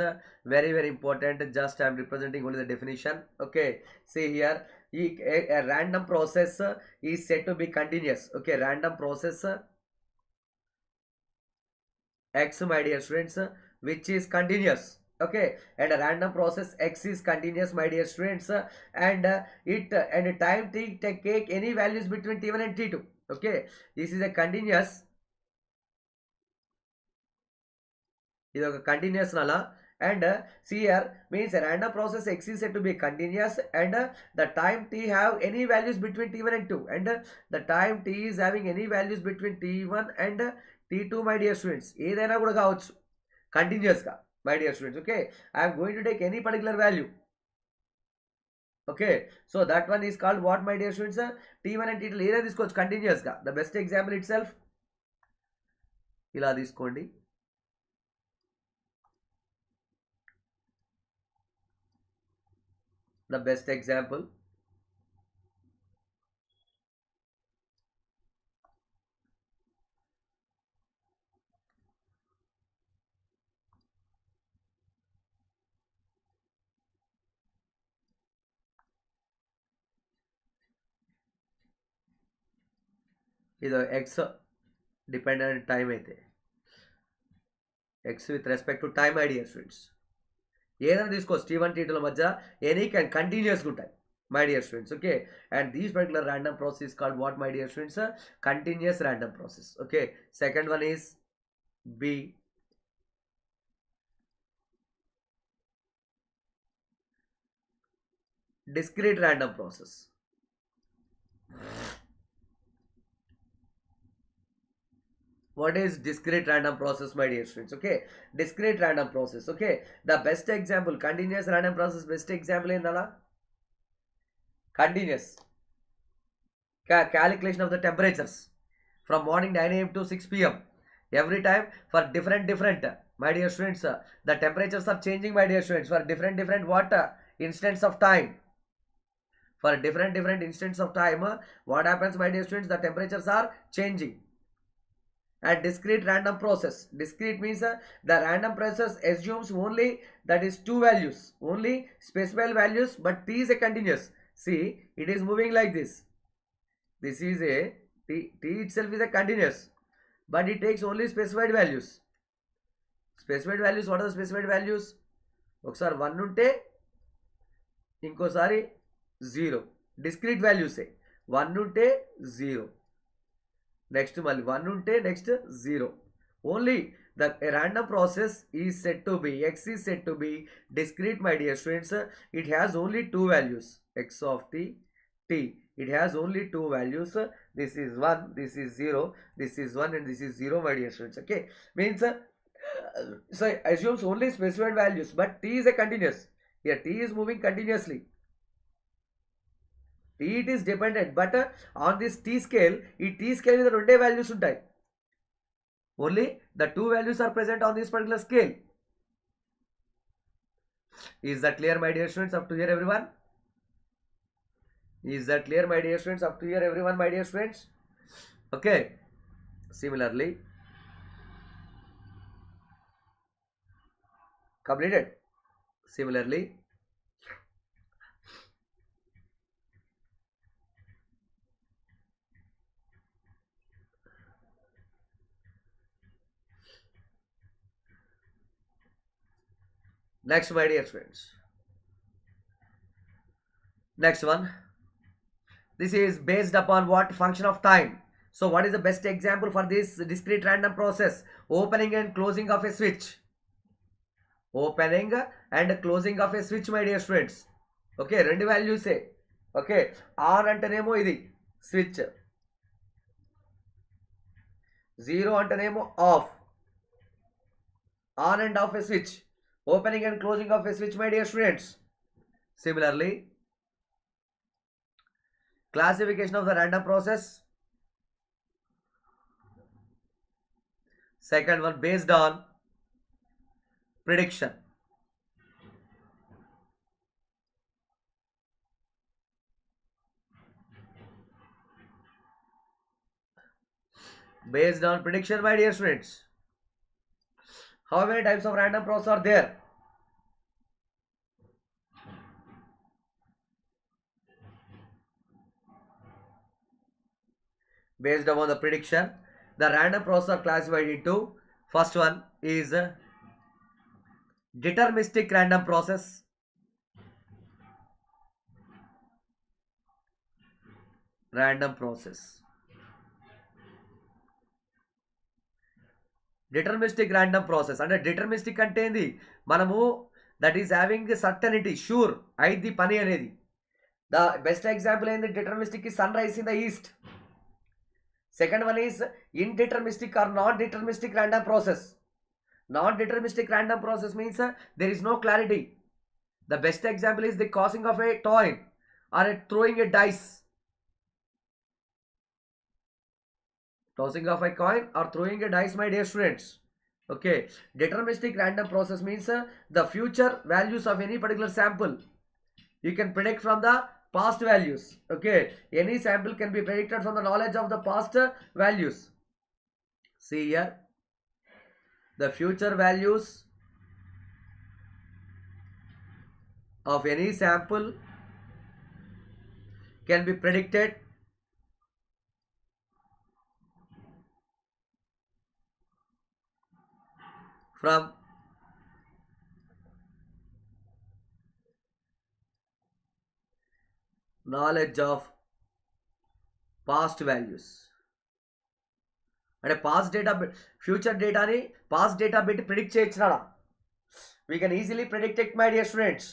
Speaker 1: very important. Just I am representing only the definition. Okay, see here, a random process is said to be continuous. Okay, random process x, my dear students, which is continuous. Okay, and a random process x is continuous, my dear students, and and time t take any values between t1 and t2. Okay, this is a continuous, ఇది ఒక continuous Nala and see here means a random process x is said to be continuous and the time t have any values between t1 and 2 and the time t is having any values between t1 and t2, my dear students. ఏదైనా కూడా కావచ్చు continuous గా, my dear students. Okay, I am going to take any particular value. Okay, so that one is called what, my dear students? T1 and T2 ఏదైనా తీసుకోవచ్చు continuous గా. The best example itself ఇలా తీసుకోండి. The best example. ఇది x dependent time అయితే x with respect to time, my dear students. ఏదైనా తీసుకోవచ్చు T1 T2 ల మధ్య ఎనీ క్యాన్ కంటిన్యూస్గా ఉంటాయి, my dear students. Okay, and these particular random process is called what, my dear students? Continuous random process. Okay, second one is B. Discrete random process. What is discrete random process, my dear students? Okay, discrete random process. Okay, the best example continuous random process best example ఏందలా continuous calculation of the temperatures from morning 9 a.m. to 6 p.m. every time for different my dear students, the temperatures are changing, my dear students, for different what instants of time. For different instants of time, what happens, my dear students? The temperatures are changing. And discrete random process, discrete means the random process assumes only that is two values, only specified values, but t is a continuous. See, it is moving like this. This is a t itself is a continuous, but it takes only specified values. Specified values, what are the specified values? ఒకసారి 1 ఉంటే ఇంకోసారి 0. discrete values 1 ఉంటే 0, next మళ్ళీ 1 ఉంటే next 0. only the random process is said to be, x is said to be discrete, my dear students. It has only two values, x of t. It has only two values. This is 1, this is 0, this is 1 and this is 0, my dear students. Okay, means so assumes only specified values, but t is a continuous. Here t is moving continuously. It is dependent, but on this t scale, ఈ t scale మీద రెండే values ఉంటాయి. Only the two values are present on this particular scale. Is that clear, my dear students, up to here, everyone? Is that clear, my dear students, up to here, everyone, my dear students? Okay, similarly completed. Similarly, next, my dear friends, next one, this is based upon what? Function of time. So what is the best example for this discrete random process? Opening and closing of a switch. Opening and closing of a switch, my dear friends. Okay, రెండు values. Okay, on అంటేనేమో ఇది switch, 0 అంటేనేమో of. on and off a switch, opening and closing of a switch, my dear students. Similarly, classification of the random process. Second one, based on prediction. Based on prediction, my dear students. How many types of random process are there? Based upon the prediction, the random process are classified into, first one is deterministic random process. Random process. Deterministic random process. అంటే deterministic అంటే ఏంది? మనము that is having certainty, sure అయింది పని అనేది. The best example ఏంది? Deterministic is sunrise in the east. Second one is indeterministic or non-deterministic random process. Non-deterministic random process means there is no clarity. The best example is the casting of a coin. or throwing a dice. Tossing of a coin or throwing a dice, my dear students. Okay, deterministic random process means the future values of any particular sample you can predict from the past values. Okay, any sample can be predicted from the knowledge of the past values. See here, the future values of any sample can be predicted from knowledge of past values. అంటే past data future డేటాని past data పెట్టి predict చేయొచ్చు నాడా. We can easily predict it, my dear students.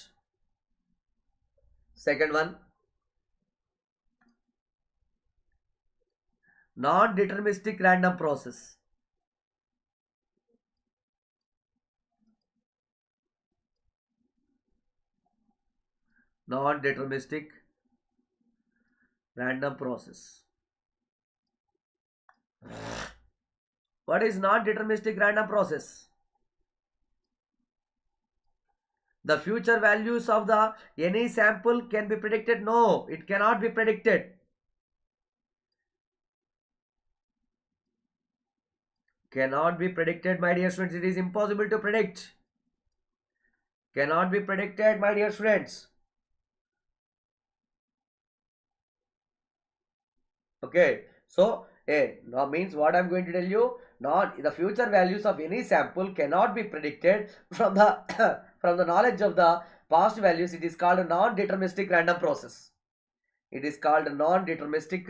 Speaker 1: Second one, non-deterministic random process. Non-deterministic random process. What is non-deterministic random process? The future values of the any sample can be predicted? No, it cannot be predicted. Cannot be predicted, my dear students. It is impossible to predict. Cannot be predicted, my dear students. Okay, so now means what I'm going to tell you, not the future values of any sample cannot be predicted from the from the knowledge of the past values. It is called a non-deterministic random process. It is called a non-deterministic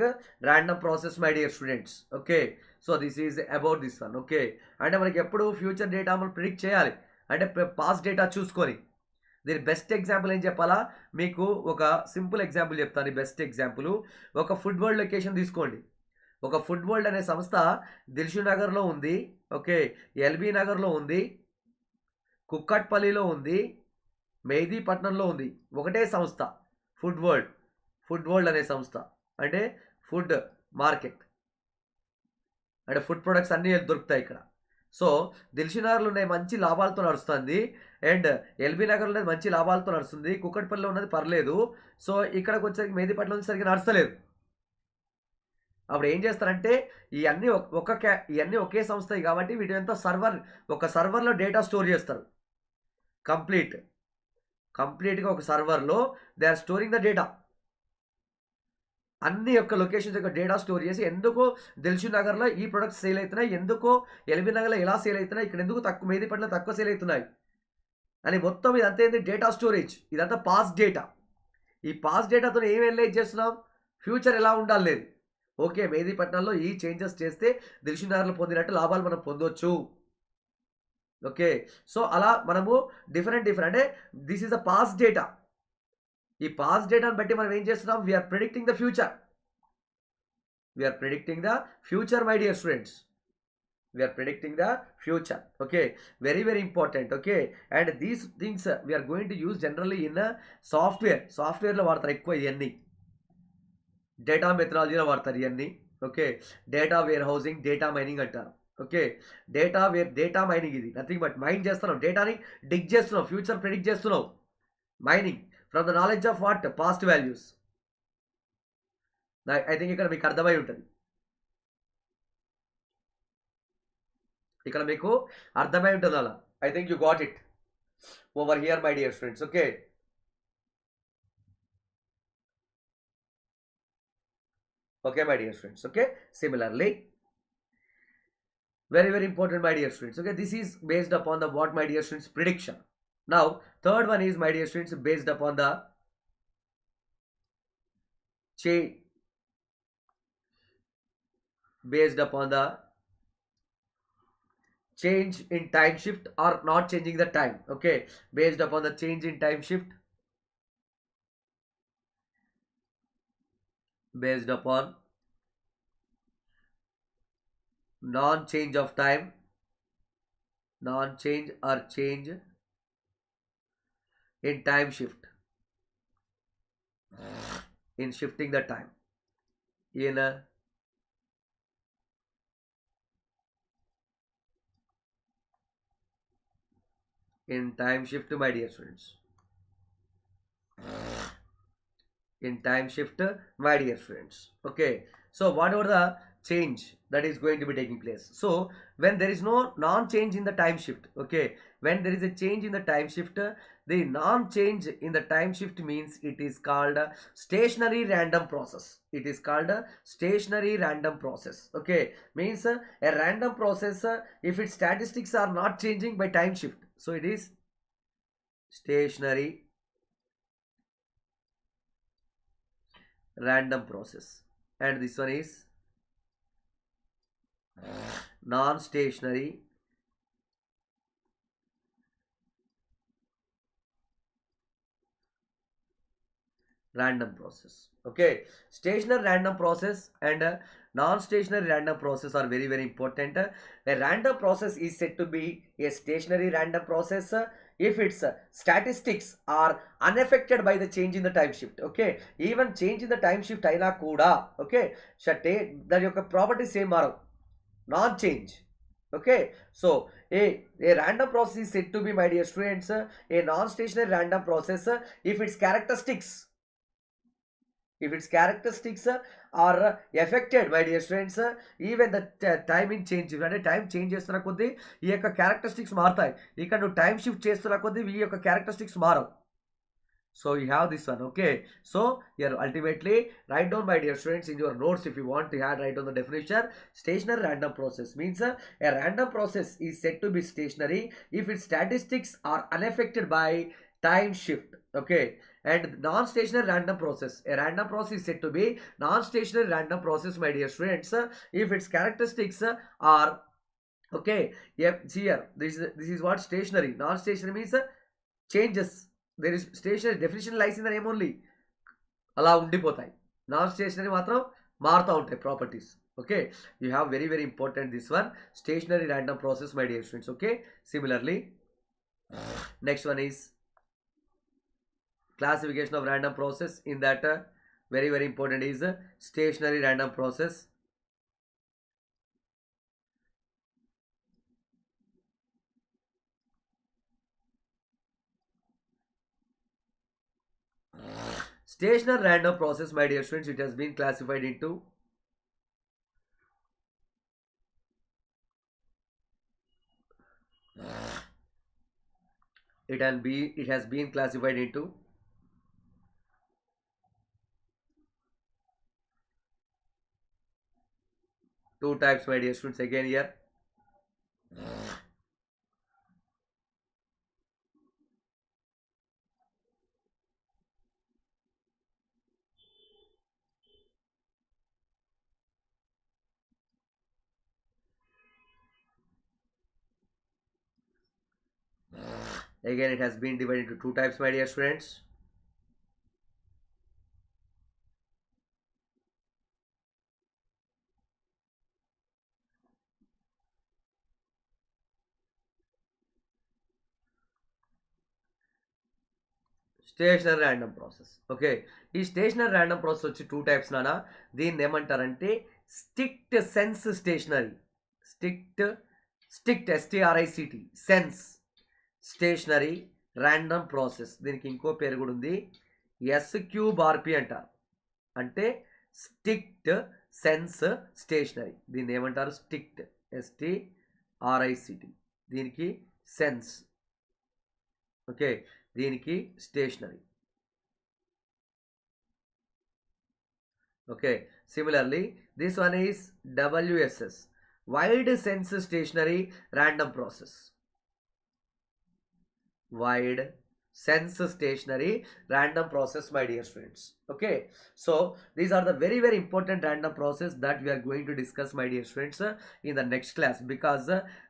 Speaker 1: random process, my dear students. Okay, so this is about this one. Okay, అంటే మనకి ఎప్పుడు future data మనం predict చేయాలి అంటే past data చూసుకొని. దీని best example ఏం చెప్పాలా, మీకు ఒక సింపుల్ ఎగ్జాంపుల్ చెప్తాను. బెస్ట్ ఎగ్జాంపుల్, ఒక ఫుడ్ వరల్డ్ లొకేషన్ తీసుకోండి. ఒక ఫుడ్ వరల్డ్ అనే సంస్థ దిల్షు నగర్లో ఉంది. ఓకే, ఎల్బీ నగర్లో ఉంది, కుక్కట్పల్లిలో ఉంది, మెహదీపట్నంలో ఉంది. ఒకటే సంస్థ ఫుడ్ వరల్డ్. ఫుడ్ వరల్డ్ అనే సంస్థ అంటే ఫుడ్ మార్కెట్, అంటే ఫుడ్ ప్రొడక్ట్స్ అన్నీ దొరుకుతాయి ఇక్కడ. సో దిల్షు నగర్లో ఉన్నాయి మంచి లాభాలతో నడుస్తుంది, అండ్ ఎల్బీ నగర్లో ఉన్నది మంచి లాభాలతో నడుస్తుంది, కుక్కట్పల్లిలో ఉన్నది పర్లేదు. సో ఇక్కడికి వచ్చేసరికి మెహదీపట్నం వచ్చేసరికి నడుస్తలేదు. అప్పుడు ఏం చేస్తారంటే ఇవన్నీ ఇవన్నీ ఒకే సంస్థ కాబట్టి వీటితో ఒక సర్వర్లో డేటా స్టోర్ చేస్తారు. కంప్లీట్గా ఒక సర్వర్లో they are storing the data. అన్ని యొక్క లొకేషన్స్ యొక్క డేటా స్టోర్ చేసి ఎందుకు దిల్షు నగర్లో ఈ ప్రొడక్ట్స్ సేల్ అవుతున్నాయి, ఎందుకు ఎల్బీ నగర్లో ఎలా సేల్ అవుతున్నాయి, ఇక్కడ ఎందుకు తక్కువ మెహదీపట్నంలో తక్కువ సేల్ అవుతున్నాయి అని మొత్తం ఇదంతా ఏంటి డేటా స్టోరేజ్. ఇదంతా పాస్ట్ డేటా. ఈ పాస్ట్ డేటాతో ఏం అనలైజ్ చేస్తున్నాం, ఫ్యూచర్ ఎలా ఉండాలి లేదు. ఓకే, మెహదీపట్నంలో ఈ చేంజెస్ చేస్తే దిల్షు నగర్లో పొందినట్టు లాభాలు మనం పొందొచ్చు. ఓకే, సో అలా మనము డిఫరెంట్ అంటే this is the past data. ఈ పాస్ట్ డేటాను బట్టి మనం ఏం చేస్తున్నాం, we are predicting the future. We are predicting the future, my dear students. We are predicting the future. Okay, very very important. Okay, and these things we are going to use generally in సాఫ్ట్వేర్లో వాడతారు ఎక్కువ ఇవన్నీ. డేటా మెథడాలజీలో వాడతారు ఇవన్నీ. Okay, data warehousing, data mining అంటారు. ఓకే, data mining ఇది నథింగ్ బట్ మైన్ చేస్తున్నాం, డేటాని డిగ్ చేస్తున్నాం, ఫ్యూచర్ ప్రిడిక్ట్ చేస్తున్నాం. Mining from the knowledge of what past values. I think ఇక్కడ మీకు అర్థమై ఉంటుంది. ఇక్కడ మీకు అర్థమై ఉంటుంది అలా. I think you got it over here, my dear friends. Okay, okay my dear friends. Okay, similarly, very very important, my dear friends. Okay, this is based upon the what, my dear friends, prediction. Now third one is, my dear friends, based upon the change in time shift or not changing the time. Okay, based upon the change in time shift, based upon non-change of time, non-change or change in time shift. in shifting the time in time shift, my dear students, in time shift, my dear students. Okay, so whatever the change that is going to be taking place, so when there is no non-change in the time shift, okay, when there is a change in the time shift, the non-change in the time shift means it is called a stationary random process. It is called a stationary random process. Okay, means a random process if its statistics are not changing by time shift, so it is stationary random process. And this one is non-stationary random process. Okay, stationary random process and non-stationary random process are very important. A random process is said to be a stationary random process if its statistics are unaffected by the change in the time shift. Okay, even change in the time shift aina kuda, okay, shate that యొక్క properties same మారవు, non change. Okay, so a random process is said to be, my dear students, a non-stationary random process if its characteristics, are affected, my dear students, even the timing change, అంటే time change చేస్తున్న కొద్దీ ఈ యొక్క characteristics మారుతాయి. ఇక్కడ నువ్వు time shift చేస్తున్న కొద్దీ ఈ యొక్క క్యారెక్టరిస్టిక్స్ మారవు. So you have this one. Okay, so here ultimately write down, my dear students, in your notes if you want to add, write down the definition. Stationary random process means a random process is said to be stationary if its statistics are unaffected by time shift. Okay, and non-stationary random process, a random process is said to be non-stationary random process, my dear students, if its characteristics are, okay, yep, see here, this is what stationary. Non-stationary means changes. There is stationary, definition lies in the name only, అలా ఉండిపోతాయి. Non stationery మాత్రం మారుతూ ఉంటాయి properties. Okay, you have very important this one, stationary random process, my dear students. Okay, similarly next one is classification of random process. In that very important is stationary random process, stationary random process, my dear students. It has been classified into it has been classified into two types, my dear students. Again here, again it has been divided into two types, my dear students. Stationary random process. Okay, ఈ stationary random process వచ్చి two types నానా. దీన్ని ఏమంటారంటే strict sense stationary, strict STRICT sense stationary random process. దీనికి ఇంకో పేరు కూడా ఉంది, SQRP అంటారు. అంటే స్టిక్ట్ సెన్స్ స్టేషనరీ. దీన్ని ఏమంటారు? స్టిక్ట్ STRICT, దీనికి సెన్స్, ఓకే, దీనికి stationary. Okay, similarly this one is WSS, wide sense stationary random process. Wide sense stationary random process, my dear students. Okay, so these are the very important random process that we are going to discuss, my dear students, in the next class, because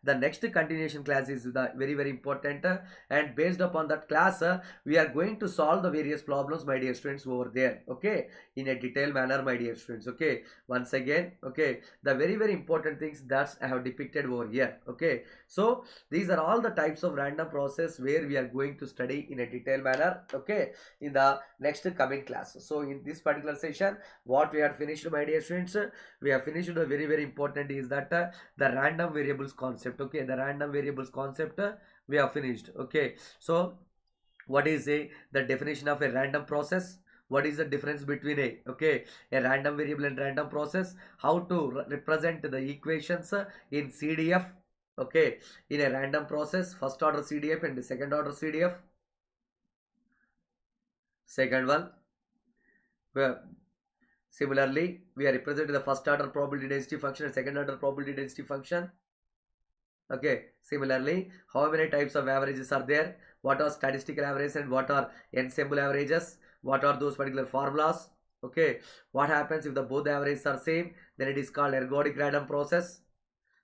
Speaker 1: the next continuation class is the very important, and based upon that class we are going to solve the various problems, my dear students, over there. Okay, in a detailed manner, my dear students. Okay, once again, okay, the very important things that I have depicted over here. Okay, so these are all the types of random process where we are going to study in a detailed manner, okay, in the next coming classes. So in this particular session, what we had finished, my dear students, we have finished the very important is that the random variables concept. Okay, the random variables concept we have finished. Okay, so what is the definition of a random process? What is the difference between a random variable and random process? How to represent the equations in CDF? Okay, in a random process, first order CDF and the second order CDF. Second one, where similarly we are representing the first order probability density function and second order probability density function. Okay, similarly, how many types of averages are there? What are statistical averages and what are ensemble averages? What are those particular formulas? Okay, what happens if the both averages are same? Then it is called ergodic random process.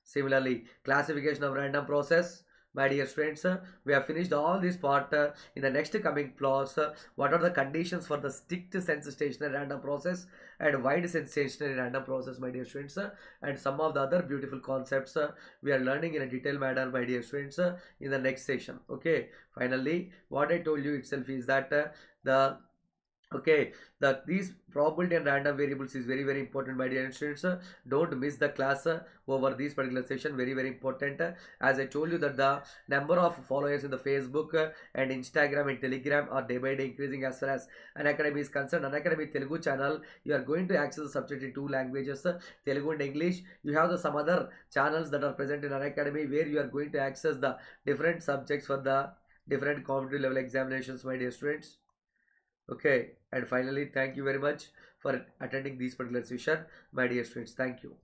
Speaker 1: Similarly, classification of random process. My dear students, we have finished all this part. In the next coming class, what are the conditions for the strict sense stationary random process and wide sense stationary random process, my dear students, and some of the other beautiful concepts we are learning in a detailed manner, my dear students, in the next session. Okay, finally, what I told you itself is that the these probability and random variables is very important, my dear students. Don't miss the class over this particular session, very important. As I told you that the number of followers in the Facebook and Instagram and Telegram are day by day increasing as far as Unacademy is concerned. Unacademy Telugu channel, you are going to access the subject in two languages, Telugu and English. You have some other channels that are present in Unacademy where you are going to access the different subjects for the different competitive level examinations, my dear students. Okay, and finally, thank you very much for attending this particular session, my dear students. Thank you.